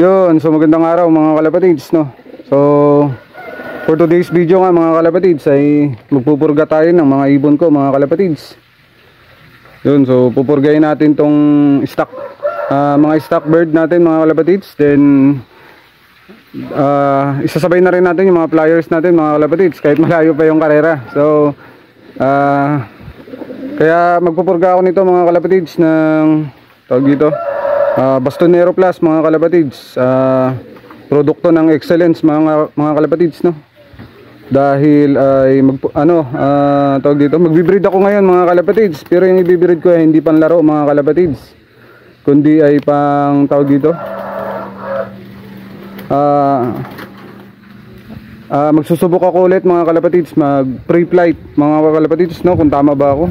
Yun, so magandang araw mga kalapatids, no? So for today's video nga mga kalapatids ay magpupurga tayo ng mga ibon ko mga kalapatids. Yun, so pupurgayin natin tong stock, mga stock bird natin mga kalapatids. Then isasabay na rin natin yung mga flyers natin mga kalapatids kahit malayo pa yung karera. So kaya magpupurga ako nito mga kalapatids ng tawag dito, Bastonero Plus mga kalapatids, produkto ng Excellence mga kalapatids, no? Dahil ay tawag dito, magbibreed ako ngayon mga kalapatids, pero yung ibibreed ko ay hindi panlaro mga kalapatids, kundi ay pang tawag dito, magsusubok ako ulit mga kalapatids, mag pre-flight mga kalapatids, no? Kung tama ba ako,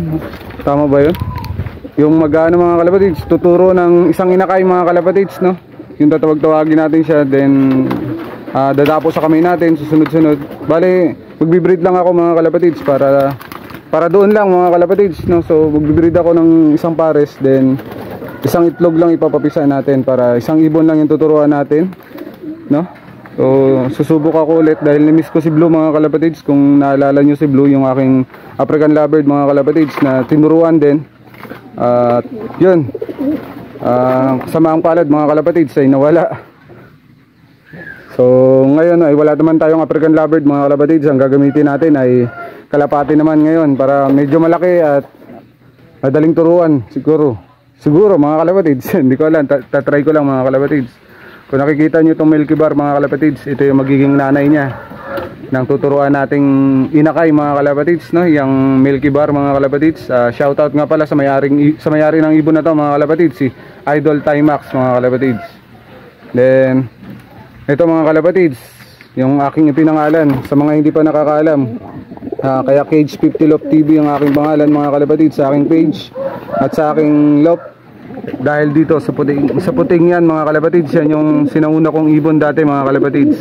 tama ba yun? Yung mga kalapatids, tuturo ng isang inakay mga kalapatids, no? Yung tatawag-tawagin natin siya, then dadapo sa kamay natin, susunod-sunod. Bale, magbibreed lang ako mga kalapatids para doon lang mga kalapatids, no? So magbibreed ako ng isang pares, then isang itlog lang ipapapisa natin para isang ibon lang yung tuturuan natin, no? So susubok ako ulit dahil na-miss ko si Blue mga kalapatids. Kung naalala nyo si Blue, yung aking African Lovebird mga kalapatids na tinuruan din. At yun, kasamaang palad mga kalapatids ay nawala. So ngayon ay wala naman tayong African Lovebird mga kalapatids. Ang gagamitin natin ay kalapati naman ngayon para medyo malaki at madaling turuan siguro mga kalapatids. Hindi ko alam, tatry ko lang mga kalapatids. Kung nakikita nyo itong Milky Bar mga kalapatids, ito yung magiging nanay niya nang tuturuan nating inakay mga kalapatids, no? Yung Milky Bar mga kalapatids. Shoutout nga pala sa may-ari ng ibon na to mga kalapatids, si Idol Timax mga kalapatids. Then ito mga kalapatids, yung aking ipinangalan sa mga hindi pa nakakaalam, kaya Cage 50 Lop TV yung aking pangalan mga kalapatids sa aking page at sa aking lop. Dahil dito sa puting yan mga kalapatids, yan yung sinauna kong ibon dati mga kalapatids.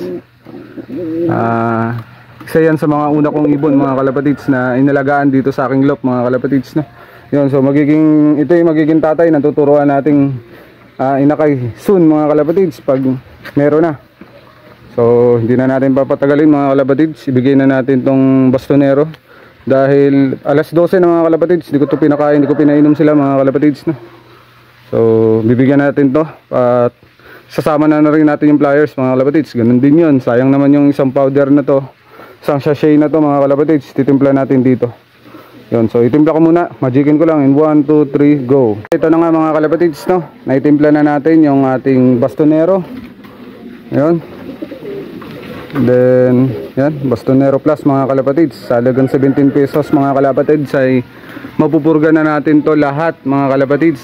Isa yan sa mga una kong ibon mga kalapatids na inalagaan dito sa aking lop mga kalapatids, no? Yun, so ito yung magiging tatay na tuturuan nating inakay soon mga kalapatids pag meron na. So hindi na natin papatagalin mga kalapatids, ibigay na natin tong Bastonero dahil alas 12 na mga kalapatids. Hindi ko ito pinakain, hindi ko pinainom sila mga kalapatids, no? So bibigyan natin to at sasama na rin natin yung flyers mga kalapatids. Ganun din yun, sayang naman yung isang powder na to, isang sachet na to mga kalapatids, titimpla natin dito. Yun, so itimpla ko muna, magikin ko lang in 1, 2, 3, go. Ito na nga mga kalapatids, no? Naitimpla na natin yung ating Bastonero. Yun. Then yan, Bastonero Plus mga kalapatids, sa halagang 17 pesos mga kalapatids ay mapupurga na natin to lahat mga kalapatids.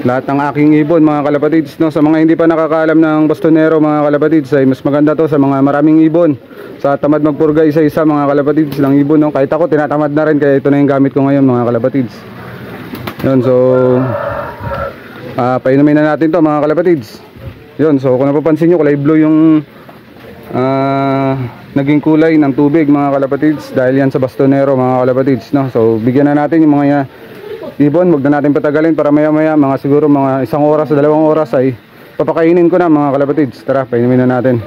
Lahat ng aking ibon mga kalapatids, no? Sa mga hindi pa nakakaalam ng Bastonero mga kalapatids ay mas maganda to sa mga maraming ibon. Sa tamad magpurga isa-isa mga kalapatids ng ibon, no? Kahit ako tinatamad na rin, kaya ito na yung gamit ko ngayon mga kalapatids. Yun, so painumin na natin to mga kalapatids. Yun, so kung napapansin nyo, kulay blue yung naging kulay ng tubig mga kalapatids dahil yan sa Bastonero mga kalapatids, no? So bigyan na natin yung mga ibon, wag na natin patagalin para maya maya mga siguro mga 1 oras o 2 oras ay papakainin ko na mga kalapatids. Tara, painumin na natin.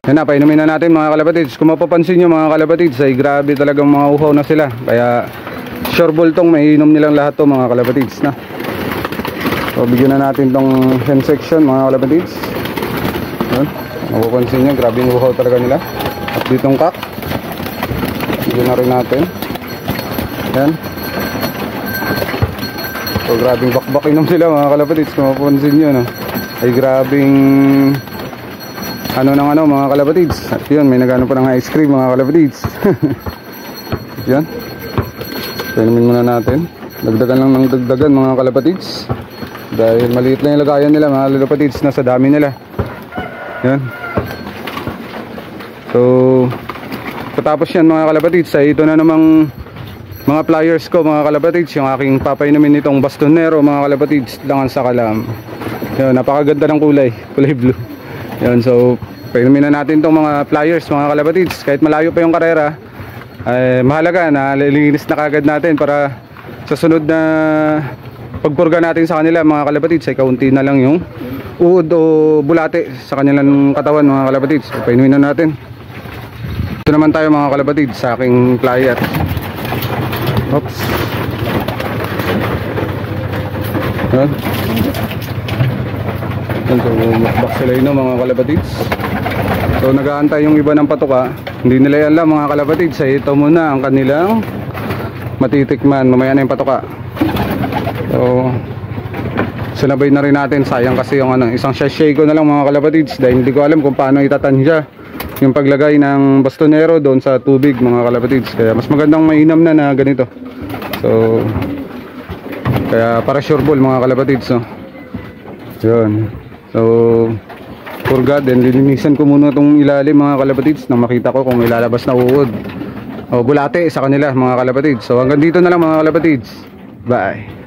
Yan na, painumin na natin mga kalapatids. Kung mapapansin nyo mga kalapatids ay grabe talagang mga uhaw na sila, kaya sure ball tong maiinom nilang lahat to mga kalapatids, na. So bigyan na natin tong hen section mga kalapatids. Yan, mapapansin nyo, grabe yung uhaw talaga nila. At ditong kak, bigyan na rin natin. Yan. So grabing bakbak inom sila mga kalapatids, kung mapapansin nyo, no? Ay grabing mga kalapatids. At yun, may nagano pa ng ice cream mga kalapatids. Yan, painumin muna natin. Dagdagan lang ng dagdagan mga kalapatids dahil maliit lang yung lagayan nila mga kalapatids na sa dami nila. Yan. So patapos yan mga kalapatids ay ito na namang mga flyers ko mga kalapatids, yung aking papainumin nitong Bastonero mga kalapatids, langan sa kalam. Yun, napakaganda ng kulay blue. Yun, so painumin na natin tong mga flyers mga kalapatids. Kahit malayo pa yung karera ay mahalaga na lilinis na kagad natin para sa sunod na pagpurga natin sa kanila mga kalapatids ay kaunti na lang yung uod o bulate sa kanilang katawan mga kalapatids. Painumin na natin. Ito naman tayo mga kalapatids sa aking plier. Oops. So makbak sila yun mga kalapatids. So nag-aantay yung iba ng patuka. Hindi nila yan lang mga kalapatids. Ito muna ang kanilang matitikman. Mamaya na yung patuka. So sinabay na rin natin. Sayang kasi yung isang sachet ko na lang mga kalapatids, dahil hindi ko alam kung paano itatansya yung paglagay ng bastonero doon sa tubig mga kalapatids. Kaya mas magandang mainam na ganito. So kaya para sure ball mga kalapatids, no? Yun. So purga, then lilinisan ko muna itong ilalim mga kalapatids nang makita ko kung may lalabas na uod o bulate sa kanila mga kalapatids. So hanggang dito na lang mga kalapatids. Bye.